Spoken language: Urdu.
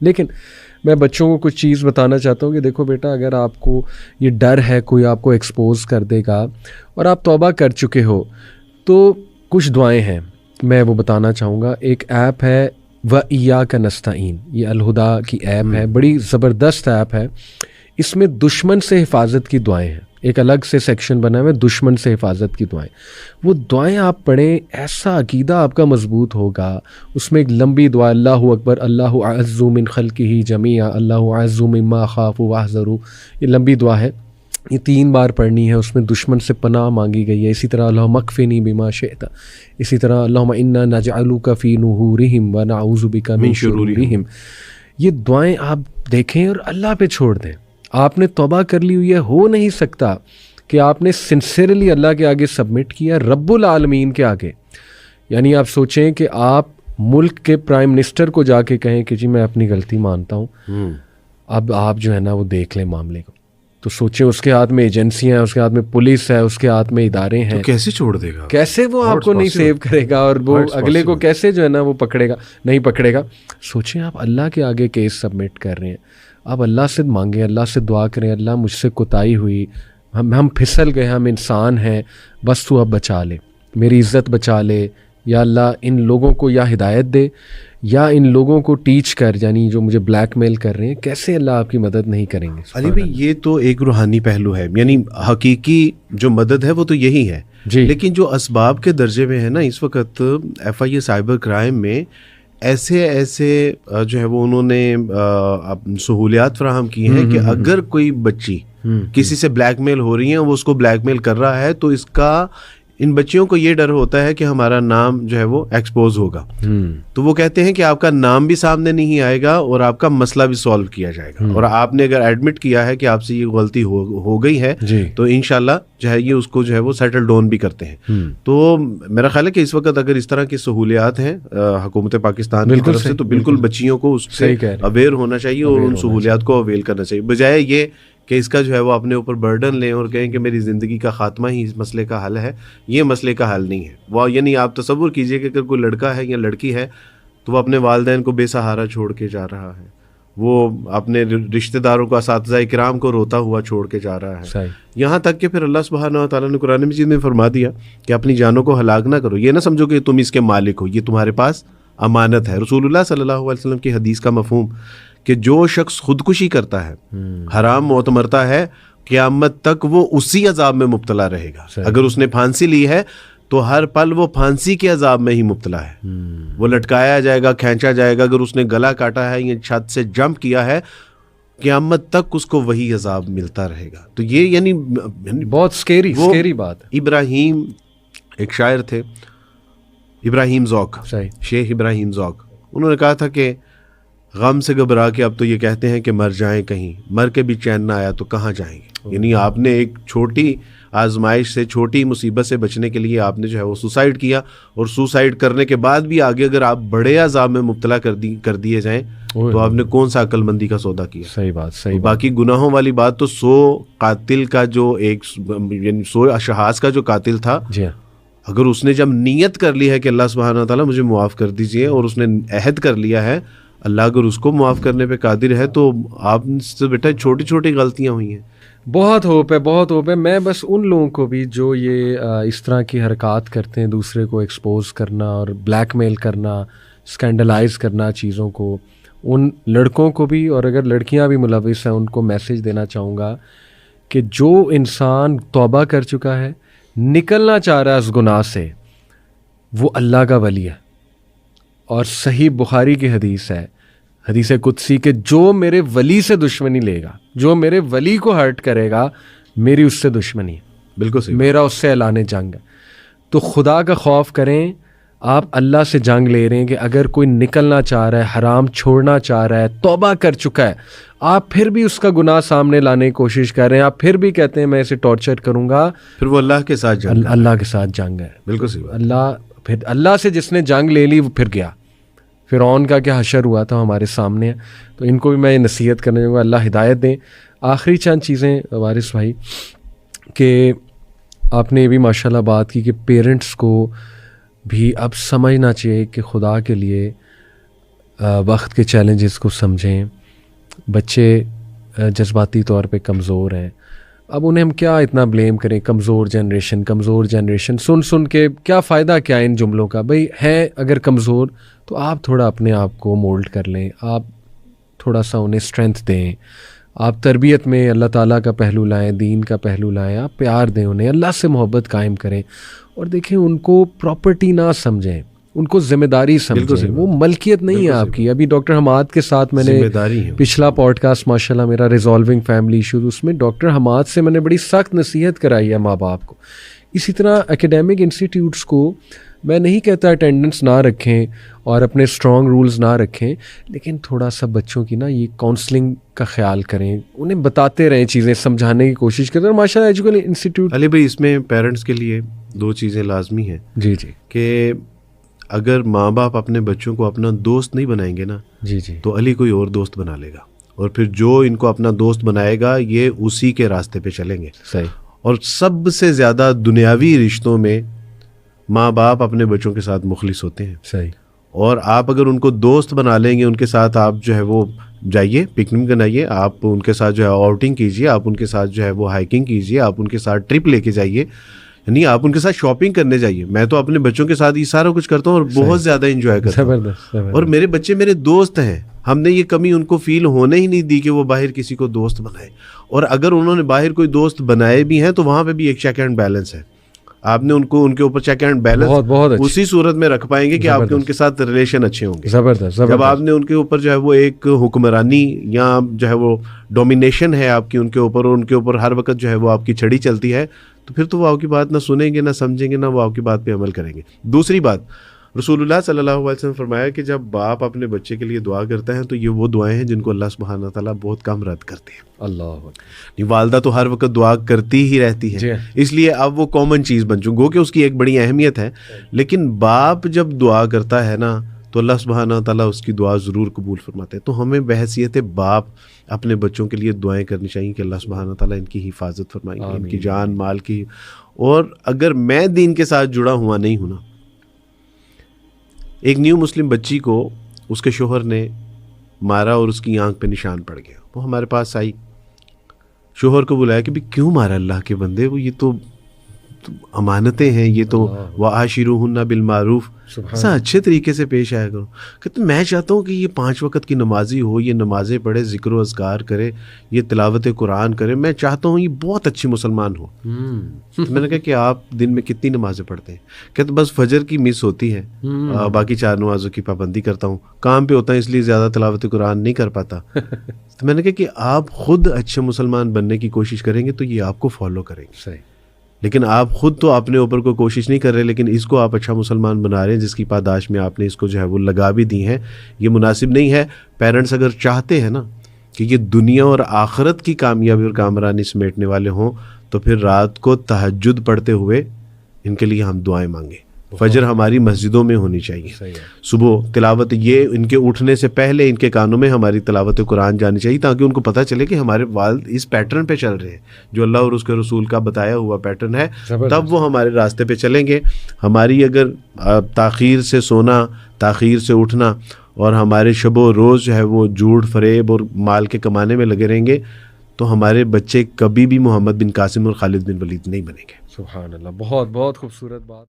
لیکن میں بچوں کو کچھ چیز بتانا چاہتا ہوں کہ دیکھو بیٹا، اگر آپ کو یہ ڈر ہے کوئی آپ کو ایکسپوز کر دے گا اور آپ توبہ کر چکے ہو، تو کچھ دعائیں ہیں میں وہ بتانا چاہوں گا. ایک ایپ ہے وَإِيَّاكَ نَسْتَعِينُ، یہ الہدا کی ایپ ہے، بڑی زبردست ایپ ہے. اس میں دشمن سے حفاظت کی دعائیں ہیں، ایک الگ سے سیکشن بنا ہوا ہے دشمن سے حفاظت کی دعائیں. وہ دعائیں آپ پڑھیں، ایسا عقیدہ آپ کا مضبوط ہوگا. اس میں ایک لمبی دعا، اللہ اکبر، اللہ اعز من خلقہ جمیعا، اللہ اعز مما اخاف واحذر، یہ لمبی دعا ہے، یہ 3 بار پڑھنی ہے. اس میں دشمن سے پناہ مانگی گئی ہے. اسی طرح اللہم اکفنی بما شئت، اسی طرح اللہم انا نجعلک فی نحورہم ونعوذ بک من شرورہم. یہ دعائیں آپ دیکھیں اور اللہ پہ چھوڑ دیں. آپ نے توبہ کر لی ہوئی ہے، ہو نہیں سکتا کہ آپ نے سنسیئرلی اللہ کے آگے سبمٹ کیا، رب العالمین کے آگے. یعنی آپ سوچیں کہ آپ ملک کے پرائم منسٹر کو جا کے کہیں کہ جی میں اپنی غلطی مانتا ہوں، اب آپ جو ہے نا وہ دیکھ لیں معاملے کو. تو سوچیں اس کے ہاتھ میں ایجنسیاں ہیں، اس کے ہاتھ میں پولیس ہے، اس کے ہاتھ میں ادارے ہیں، کیسے چھوڑ دے گا؟ کیسے وہ آپ کو نہیں سیو کرے گا اور وہ اگلے کو کیسے جو ہے نا وہ پکڑے گا، نہیں پکڑے گا. سوچیں آپ اللہ کے آگے کیس سبمٹ کر رہے ہیں، آپ اللہ سے مانگیں، اللہ سے دعا کریں، اللہ مجھ سے کوتاہی ہوئی، ہم پھسل گئے، ہم انسان ہیں، بس تو اب بچا لے، میری عزت بچا لے. یا اللہ ان لوگوں کو یا ہدایت دے یا ان لوگوں کو ٹیچ کر، یعنی جو مجھے بلیک میل کر رہے ہیں، کیسے اللہ آپ کی مدد نہیں کریں گے. علی بھائی یہ تو ایک روحانی پہلو ہے، یعنی حقیقی جو مدد ہے وہ تو یہی ہے جی. لیکن جو اسباب کے درجے میں ہے نا، اس وقت F I A cyber crime میں ایسے جو ہے وہ انہوں نے سہولیات فراہم کی ہیں کہ اگر کوئی بچی کسی سے بلیک میل ہو رہی ہے، وہ اس کو بلیک میل کر رہا ہے، تو اس کا ان بچیوں کو یہ ڈر ہوتا ہے کہ ہمارا نام جو ہے وہ ایکسپوز ہوگا. تو وہ کہتے ہیں کہ آپ کا نام بھی سامنے نہیں آئے گا اور آپ کا مسئلہ بھی سالو کیا جائے گا. اور آپ نے اگر ایڈمٹ کیا ہے کہ آپ سے یہ غلطی ہو گئی ہے تو انشاءاللہ جو ہے یہ اس کو جو ہے وہ سیٹل ڈاؤن بھی کرتے ہیں. تو میرا خیال ہے کہ اس وقت اگر اس طرح کی سہولیات ہیں حکومت پاکستان کی طرف سے، تو بالکل بچیوں کو اس سے اویئر ہونا چاہیے اور ان سہولیات کو اویل کرنا چاہیے، بجائے یہ کہ اس کا جو ہے وہ اپنے اوپر برڈن لیں اور کہیں کہ میری زندگی کا خاتمہ ہی اس مسئلے کا حل ہے. یہ مسئلے کا حل نہیں ہے. وہ یعنی آپ تصور کیجئے کہ اگر کوئی لڑکا ہے یا لڑکی ہے تو وہ اپنے والدین کو بے سہارا چھوڑ کے جا رہا ہے، وہ اپنے رشتہ داروں کو، اساتذہ کرام کو روتا ہوا چھوڑ کے جا رہا ہے. یہاں تک کہ پھر اللہ سبحانہ و تعالیٰ نے قرآن مجید میں فرما دیا کہ اپنی جانوں کو ہلاک نہ کرو. یہ نہ سمجھو کہ تم اس کے مالک ہو، یہ تمہارے پاس امانت ہے. رسول اللہ صلی اللہ علیہ وسلم کی حدیث کا مفہوم کہ جو شخص خودکشی کرتا ہے، حرام موت مرتا ہے، قیامت تک وہ اسی عذاب میں مبتلا رہے گا. اگر اس نے پھانسی لی ہے تو ہر پل وہ پھانسی کے عذاب میں ہی مبتلا ہے. وہ لٹکایا جائے گا، کھینچا جائے گا. اگر اس نے گلا کاٹا ہے یا چھت سے جمپ کیا ہے، قیامت تک اس کو وہی عذاب ملتا رہے گا. تو یہ یعنی بہت سکیری بات. ابراہیم ایک شاعر تھے، ابراہیم ذوق، شیخ ابراہیم ذوق، انہوں نے کہا تھا کہ غم سے گھبرا کے اب تو یہ کہتے ہیں کہ مر جائیں، کہیں مر کے بھی چین نہ آیا تو کہاں جائیں گے. یعنی آپ نے ایک چھوٹی آزمائش سے، چھوٹی مصیبت سے بچنے کے لیے آپ نے جو ہے وہ سوسائڈ کیا، اور سوسائڈ کرنے کے بعد بھی آگے اگر آپ بڑے عذاب میں مبتلا کر دیے جائیں تو آپ نے کون سا عقل مندی کا سودا کیا. صحیح بات. باقی گناہوں والی بات تو 100 قاتل کا جو ایک یعنی 100 اشخاص کا جو قاتل تھا، اگر اس نے جب نیت کر لی ہے کہ اللہ سبحانہ تعالیٰ مجھے معاف کر دیجئے، اور اس نے عہد کر لیا ہے، اللہ اگر اس کو معاف کرنے پہ قادر ہے، تو آپ سے بیٹا چھوٹی چھوٹی غلطیاں ہوئی ہیں. بہت ہوپ ہے. میں بس ان لوگوں کو بھی جو یہ اس طرح کی حرکات کرتے ہیں، دوسرے کو ایکسپوز کرنا اور بلیک میل کرنا، اسکینڈلائز کرنا چیزوں کو، ان لڑکوں کو بھی، اور اگر لڑکیاں بھی ملوث ہیں ان کو میسیج دینا چاہوں گا کہ جو انسان توبہ کر چکا ہے، نکلنا چاہ رہا ہے اس گناہ سے، وہ اللہ کا ولی ہے. اور صحیح بخاری کی حدیث ہے، حدیث قدسی، کہ جو میرے ولی سے دشمنی لے گا، جو میرے ولی کو ہرٹ کرے گا، میری اس سے دشمنی ہے. بالکل صحیح. میرا اس سے اعلان جنگ ہے. تو خدا کا خوف کریں. آپ اللہ سے جنگ لے رہے ہیں کہ اگر کوئی نکلنا چاہ رہا ہے، حرام چھوڑنا چاہ رہا ہے، توبہ کر چکا ہے، آپ پھر بھی اس کا گناہ سامنے لانے کی کوشش کر رہے ہیں، آپ پھر بھی کہتے ہیں میں اسے ٹارچر کروں گا، پھر وہ اللہ کے ساتھ جنگ. اللہ کے ساتھ جنگ ہے. بالکل صحیح. پھر اللہ سے جس نے جنگ لے لی وہ پھر گیا. فرعون کا کیا حشر ہوا تھا ہمارے سامنے. تو ان کو بھی میں یہ نصیحت کرنے چاہوں گا، اللہ ہدایت دیں. آخری چند چیزیں وارث بھائی، کہ آپ نے یہ بھی ماشاءاللہ بات کی کہ پیرنٹس کو بھی اب سمجھنا چاہیے کہ خدا کے لیے وقت کے چیلنجز کو سمجھیں. بچے جذباتی طور پہ کمزور ہیں. اب انہیں ہم کیا اتنا بلیم کریں, کمزور جنریشن سن کے کیا فائدہ کیا ان جملوں کا. بھئی ہیں اگر کمزور تو آپ تھوڑا اپنے آپ کو مولڈ کر لیں, آپ تھوڑا سا انہیں اسٹرینتھ دیں, آپ تربیت میں اللہ تعالیٰ کا پہلو لائیں, دین کا پہلو لائیں, آپ پیار دیں انہیں, اللہ سے محبت قائم کریں. اور دیکھیں ان کو پراپرٹی نہ سمجھیں, ان کو ذمہ داری سمجھیں. وہ ملکیت نہیں ہے آپ کی. ابھی ڈاکٹر حماد کے ساتھ میں نے پچھلا پوڈ کاسٹ ماشاء اللہ میرا ریزالونگ فیملی ایشوز, اس میں ڈاکٹر حماد سے میں نے بڑی سخت نصیحت کرائی ہے ماں باپ کو. اسی طرح اکیڈیمک انسٹیٹیوٹس کو میں نہیں کہتا اٹینڈنس نہ رکھیں اور اپنے اسٹرانگ رولز نہ رکھیں, لیکن تھوڑا سا بچوں کی نا یہ کاؤنسلنگ کا خیال کریں, انہیں بتاتے رہیں, چیزیں سمجھانے کی کوشش کریں. اور ماشاء اللہ ایجوکیشن انسٹیٹیوٹ علی بھائی اس میں پیرنٹس کے لیے 2 چیزیں لازمی ہیں. جی کہ اگر ماں باپ اپنے بچوں کو اپنا دوست نہیں بنائیں گے نا, تو علی کوئی اور دوست بنا لے گا, اور پھر جو ان کو اپنا دوست بنائے گا یہ اسی کے راستے پہ چلیں گے. صحیح. اور سب سے زیادہ دنیاوی رشتوں میں ماں باپ اپنے بچوں کے ساتھ مخلص ہوتے ہیں. صحیح. اور آپ اگر ان کو دوست بنا لیں گے, ان کے ساتھ آپ جو ہے وہ جائیے پکنک بنائیے, آپ ان کے ساتھ جو ہے آؤٹنگ کیجیے, آپ ان کے ساتھ جو ہے وہ ہائکنگ کیجیے, آپ ان کے ساتھ ٹرپ لے کے جائیے, یعنی آپ ان کے ساتھ شاپنگ کرنے جائیے. میں تو اپنے بچوں کے ساتھ یہ سارا کچھ کرتا ہوں اور بہت زیادہ انجوائے کرتا ہوں, اور میرے بچے میرے دوست ہیں. ہم نے یہ کمی ان کو فیل ہونے ہی نہیں دی کہ وہ باہر کسی کو دوست بنائے. اور اگر انہوں نے باہر کوئی دوست بنائے بھی ہیں تو وہاں پہ بھی ایک چیک اینڈ بیلنس ہے. آپ نے ان کے اوپر چیک اینڈ بیلنس اسی صورت میں رکھ پائیں گے کہ آپ کے ان کے ساتھ ریلیشن اچھے ہوں گے. زبردست. جب آپ نے ان کے اوپر جو ہے وہ ایک حکمرانی یا جو ہے وہ ڈومینیشن ہے آپ کی ان کے اوپر, اور ان کے اوپر ہر وقت جو ہے وہ آپ کی چھڑی چلتی ہے, تو پھر تو وہ آپ کی بات نہ سنیں گے, نہ سمجھیں گے, نہ وہ آپ کی بات پہ عمل کریں گے. دوسری بات, رسول اللہ صلی اللہ علیہ وسلم فرمایا کہ جب باپ اپنے بچے کے لیے دعا کرتا ہے تو یہ وہ دعائیں ہیں جن کو اللہ سبحانہ تعالیٰ بہت کم رد کرتے ہیں. اللہ. والدہ تو ہر وقت دعا کرتی ہی رہتی ہے, اس لیے اب وہ کامن چیز بن چکی, گو کہ اس کی ایک بڑی اہمیت ہے, لیکن باپ جب دعا کرتا ہے نا تو اللہ سبحانہ تعالیٰ اس کی دعا ضرور قبول فرماتے ہیں. تو ہمیں بحیثیت باپ اپنے بچوں کے لیے دعائیں کرنی چاہیے کہ اللہ سبحانہ تعالیٰ ان کی حفاظت فرمائیں, ان کی جان مال کی. اور اگر میں دین کے ساتھ جڑا ہوا نہیں ہوں نا, ایک نیو مسلم بچی کو اس کے شوہر نے مارا اور اس کی آنکھ پہ نشان پڑ گیا. وہ ہمارے پاس آئی, شوہر کو بلایا کہ بھی کیوں مارا اللہ کے بندے, وہ یہ تو امانتیں ہیں, یہ تو وَعَاشِرُوهُنَّ بِالْمَعْرُوفِ, ایسا اچھے طریقے سے پیش آیا کرو. کہ میں چاہتا ہوں کہ یہ 5 وقت کی نمازی ہو, یہ نمازیں پڑھے, ذکر و اذکار کرے, یہ تلاوت قرآن کرے, میں چاہتا ہوں یہ بہت اچھی مسلمان ہو. تو میں نے کہا کہ آپ دن میں کتنی نمازیں پڑھتے ہیں؟ کہتے بس فجر کی مس ہوتی ہے, باقی 4 نمازوں کی پابندی کرتا ہوں, کام پہ ہوتا ہے اس لیے زیادہ تلاوت قرآن نہیں کر پاتا. تو میں نے کہا کہ آپ خود اچھے مسلمان بننے کی کوشش کریں گے تو یہ آپ کو فالو کریں گے. صحیح. لیکن آپ خود تو اپنے اوپر کوئی کوشش نہیں کر رہے, لیکن اس کو آپ اچھا مسلمان بنا رہے ہیں جس کی پاداش میں آپ نے اس کو جو ہے وہ لگا بھی دی ہیں. یہ مناسب نہیں ہے. پیرنٹس اگر چاہتے ہیں نا کہ یہ دنیا اور آخرت کی کامیابی اور کامرانی سمیٹنے والے ہوں, تو پھر رات کو تہجد پڑھتے ہوئے ان کے لیے ہم دعائیں مانگیں. فجر ہماری مسجدوں میں ہونی چاہیے, صبح تلاوت, یہ ان کے اٹھنے سے پہلے ان کے کانوں میں ہماری تلاوت قرآن جانی چاہیے, تاکہ ان کو پتہ چلے کہ ہمارے والد اس پیٹرن پہ چل رہے ہیں, جو اللہ اور اس کے رسول کا بتایا ہوا پیٹرن ہے, تب وہ ہمارے راستے پہ چلیں گے. ہماری اگر تاخیر سے سونا, تاخیر سے اٹھنا, اور ہمارے شب و روز جو ہے وہ جھوٹ فریب اور مال کے کمانے میں لگے رہیں گے, تو ہمارے بچے کبھی بھی محمد بن قاسم اور خالد بن ولید نہیں بنیں گے. سبحان اللہ. بہت بہت خوبصورت بات.